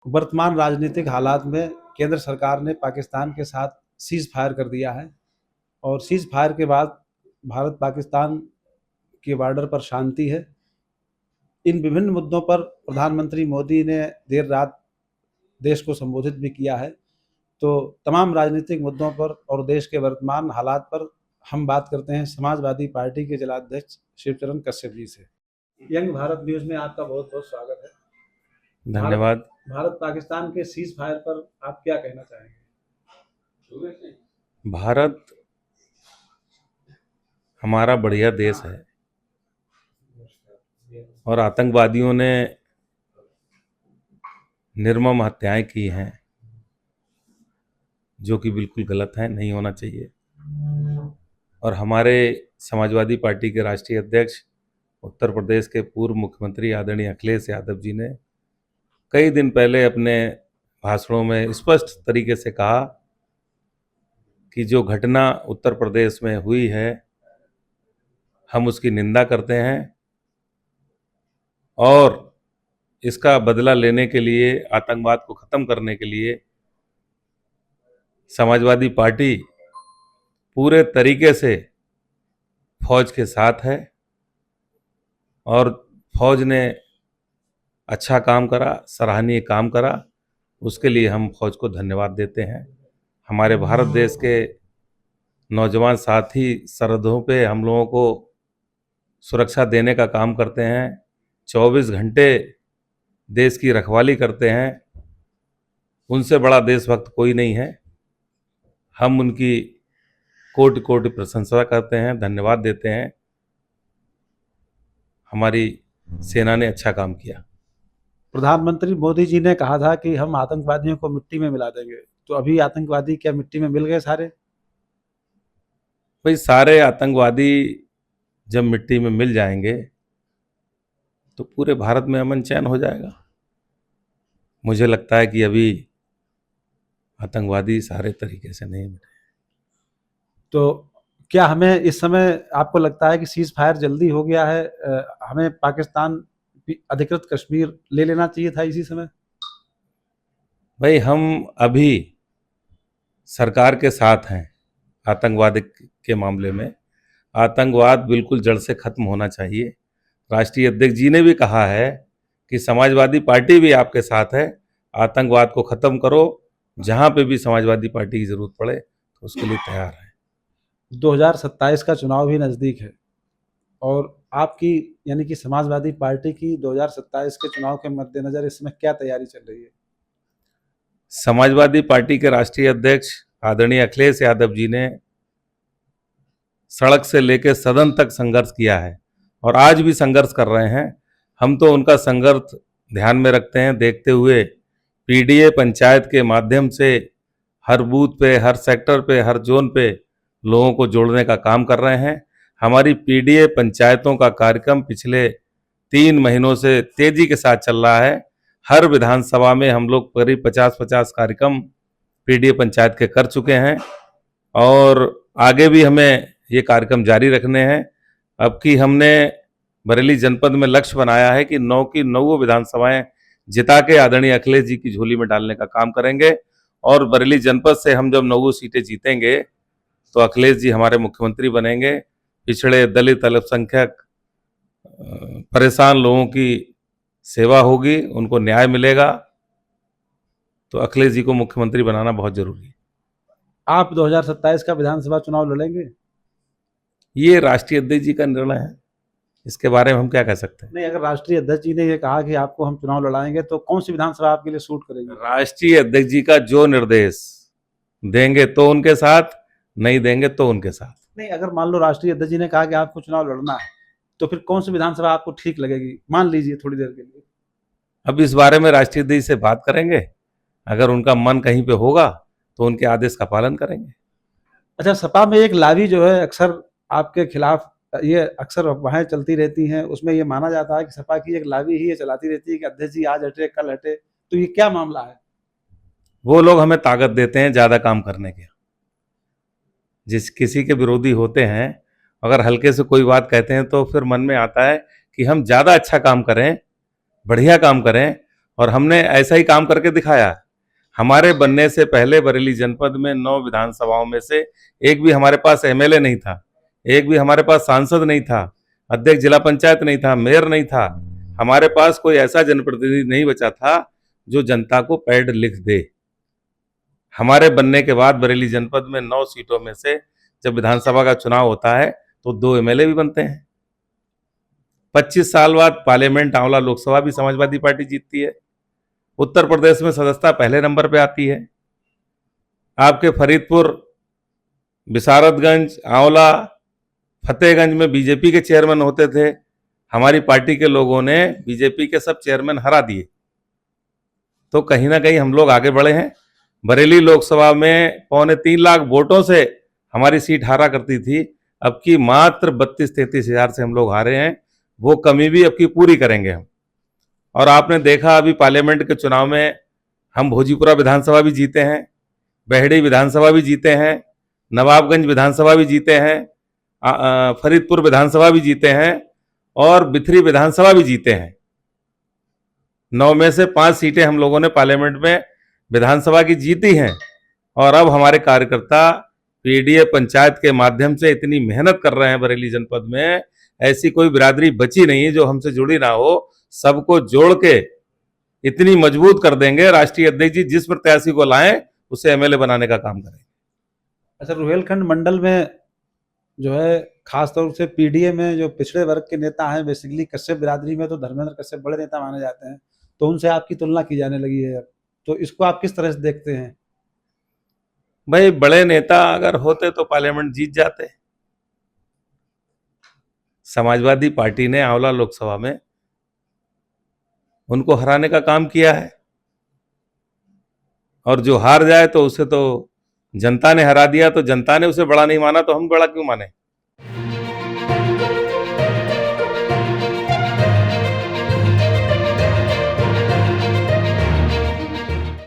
वर्तमान राजनीतिक हालात में केंद्र सरकार ने पाकिस्तान के साथ सीज़ फायर कर दिया है और सीज़ फायर के बाद भारत पाकिस्तान के बॉर्डर पर शांति है। इन विभिन्न मुद्दों पर प्रधानमंत्री मोदी ने देर रात देश को संबोधित भी किया है। तो तमाम राजनीतिक मुद्दों पर और देश के वर्तमान हालात पर हम बात करते हैं समाजवादी पार्टी के जिलाध्यक्ष शिवचरण कश्यप जी से। यंग भारत न्यूज़ में आपका बहुत-बहुत स्वागत है। धन्यवाद। भारत पाकिस्तान के सीज़ फायर पर आप क्या कहना चाहेंगे? भारत हमारा बढ़िया देश है और आतंकवादियों ने निर्मम हत्याएं की हैं, जो कि बिल्कुल गलत है, नहीं होना चाहिए। और हमारे समाजवादी पार्टी के राष्ट्रीय अध्यक्ष उत्तर प्रदेश के पूर्व मुख्यमंत्री आदरणीय अखिलेश यादव जी ने कई दिन पहले अपने भाषणों में स्पष्ट तरीके से कहा कि जो घटना उत्तर प्रदेश में हुई है, हम उसकी निंदा करते हैं और इसका बदला लेने के लिए, आतंकवाद को ख़त्म करने के लिए समाजवादी पार्टी पूरे तरीके से फौज के साथ है और फौज ने अच्छा काम करा, सराहनीय काम करा। उसके लिए हम फौज को धन्यवाद देते हैं। हमारे भारत देश के नौजवान साथी सरहदों पे हम लोगों को सुरक्षा देने का काम करते हैं, 24 घंटे देश की रखवाली करते हैं। उनसे बड़ा देशभक्त कोई नहीं है। हम उनकी कोटि कोटि प्रशंसा करते हैं, धन्यवाद देते हैं। हमारी सेना ने अच्छा काम किया। प्रधानमंत्री मोदी जी ने कहा था कि हम आतंकवादियों को मिट्टी में मिला देंगे, तो अभी आतंकवादी क्या मिट्टी में मिल गए सारे? भाई, सारे आतंकवादी जब मिट्टी में मिल जाएंगे तो पूरे भारत में अमन चैन हो जाएगा। मुझे लगता है कि अभी आतंकवादी सारे तरीके से नहीं मिले। तो क्या हमें इस समय आपको लगता है कि सीज़ फायर जल्दी हो गया है? हमें पाकिस्तान अधिकृत कश्मीर ले लेना चाहिए था इसी समय? भाई, हम अभी सरकार के साथ हैं आतंकवाद के मामले में। आतंकवाद बिल्कुल जड़ से खत्म होना चाहिए। राष्ट्रीय अध्यक्ष जी ने भी कहा है कि समाजवादी पार्टी भी आपके साथ है, आतंकवाद को ख़त्म करो। जहाँ पे भी समाजवादी पार्टी की ज़रूरत पड़े तो उसके लिए तैयार है। 2027 का चुनाव भी नज़दीक है और आपकी यानी कि समाजवादी पार्टी की 2027 के चुनाव के मद्देनज़र इस समय क्या तैयारी चल रही है? समाजवादी पार्टी के राष्ट्रीय अध्यक्ष आदरणीय अखिलेश यादव जी ने सड़क से लेकर सदन तक संघर्ष किया है और आज भी संघर्ष कर रहे हैं। हम तो उनका संघर्ष ध्यान में रखते हैं, देखते हुए पीडीए पंचायत के माध्यम से हर बूथ पे, हर सेक्टर पे, हर जोन पे लोगों को जोड़ने का काम कर रहे हैं। हमारी पीडीए पंचायतों का कार्यक्रम पिछले 3 महीनों से तेजी के साथ चल रहा है। हर विधानसभा में हम लोग करीब 50-50 कार्यक्रम पीडीए पंचायत के कर चुके हैं और आगे भी हमें ये कार्यक्रम जारी रखने हैं। अब की हमने बरेली जनपद में लक्ष्य बनाया है कि 9 की 9 विधानसभाएं जिता के आदरणीय अखिलेश जी की झोली में डालने का काम करेंगे और बरेली जनपद से हम जब 9 सीटें जीतेंगे तो अखिलेश जी हमारे मुख्यमंत्री बनेंगे। पिछड़े, दलित, अल्पसंख्यक, परेशान लोगों की सेवा होगी, उनको न्याय मिलेगा। तो अखिलेश जी को मुख्यमंत्री बनाना बहुत जरूरी है। आप 2027 का विधानसभा चुनाव लड़ेंगे? ये राष्ट्रीय अध्यक्ष जी का निर्णय है, इसके बारे में हम क्या कह सकते हैं। नहीं, अगर राष्ट्रीय अध्यक्ष जी ने ये कहा कि आपको हम चुनाव लड़ाएंगे तो कौन सी विधानसभा आपके लिए सूट करेगी? राष्ट्रीय अध्यक्ष जी का जो निर्देश देंगे तो उनके साथ, नहीं देंगे तो उनके साथ। नहीं, अगर मान लो राष्ट्रीय अध्यक्ष जी ने कहा कि आपको चुनाव लड़ना है तो फिर कौन सी विधानसभा आपको ठीक लगेगी? मान लीजिए थोड़ी देर के लिए। अब इस बारे में राष्ट्रीय अध्यक्ष से बात करेंगे, अगर उनका मन कहीं पे होगा तो उनके आदेश का पालन करेंगे। अच्छा, सपा में एक लावी जो है अक्सर आपके खिलाफ, ये अक्सर अफवाहें चलती रहती हैं, उसमें ये माना जाता है कि सपा की एक लावी ही ये चलाती रहती है कि अध्यक्ष जी आज हटे कल हटे, तो ये क्या मामला है? वो लोग हमें ताकत देते हैं ज़्यादा काम करने के। जिस किसी के विरोधी होते हैं, अगर हल्के से कोई बात कहते हैं तो फिर मन में आता है कि हम ज़्यादा अच्छा काम करें, बढ़िया काम करें और हमने ऐसा ही काम करके दिखाया। हमारे बनने से पहले बरेली जनपद में 9 विधानसभाओं में से एक भी हमारे पास एमएलए नहीं था, एक भी हमारे पास सांसद नहीं था, अध्यक्ष जिला पंचायत नहीं था, मेयर नहीं था। हमारे पास कोई ऐसा जनप्रतिनिधि नहीं बचा था जो जनता को पैड लिख दे। हमारे बनने के बाद बरेली जनपद में 9 सीटों में से जब विधानसभा का चुनाव होता है तो 2 एमएलए भी बनते हैं। 25 साल बाद पार्लियामेंट आंवला लोकसभा भी समाजवादी पार्टी जीतती है। उत्तर प्रदेश में सदस्यता पहले नंबर पे आती है। आपके फरीदपुर, बिसारतगंज, आंवला, फतेहगंज में बीजेपी के चेयरमैन होते थे, हमारी पार्टी के लोगों ने बीजेपी के सब चेयरमैन हरा दिए। तो कहीं ना कहीं हम लोग आगे बढ़े हैं। बरेली लोकसभा में 2.25 लाख वोटों से हमारी सीट हारा करती थी, अब की मात्र 32-33 हजार से हम लोग हारे हैं। वो कमी भी अब की पूरी करेंगे हम। और आपने देखा अभी पार्लियामेंट के चुनाव में हम भोजीपुरा विधानसभा भी जीते हैं, बेहड़ी विधानसभा भी जीते हैं, नवाबगंज विधानसभा भी जीते हैं, फरीदपुर विधानसभा भी जीते हैं और बिथरी विधानसभा भी जीते हैं। 9 में से 5 सीटें हम लोगों ने पार्लियामेंट में विधानसभा की जीती हैं। और अब हमारे कार्यकर्ता पीडीए पंचायत के माध्यम से इतनी मेहनत कर रहे हैं बरेली जनपद में, ऐसी कोई बिरादरी बची नहीं है जो हमसे जुड़ी ना हो। सबको जोड़ के इतनी मजबूत कर देंगे, राष्ट्रीय अध्यक्ष जी जिस प्रत्याशी को लाएं उसे एमएलए बनाने का काम करेंगे। अच्छा, रुहेलखंड मंडल में जो है खासतौर से पीडीए में जो पिछड़े वर्ग के नेता हैं, बेसिकली कश्यप बिरादरी में तो धर्मेंद्र कश्यप बड़े नेता माने जाते हैं, तो उनसे आपकी तुलना की जाने लगी है। तो इसको आप किस तरह से देखते हैं? भाई, बड़े नेता अगर होते तो पार्लियामेंट जीत जाते। समाजवादी पार्टी ने आंवला लोकसभा में उनको हराने का काम किया है, और जो हार जाए तो उसे तो जनता ने हरा दिया, तो जनता ने उसे बड़ा नहीं माना तो हम बड़ा क्यों माने।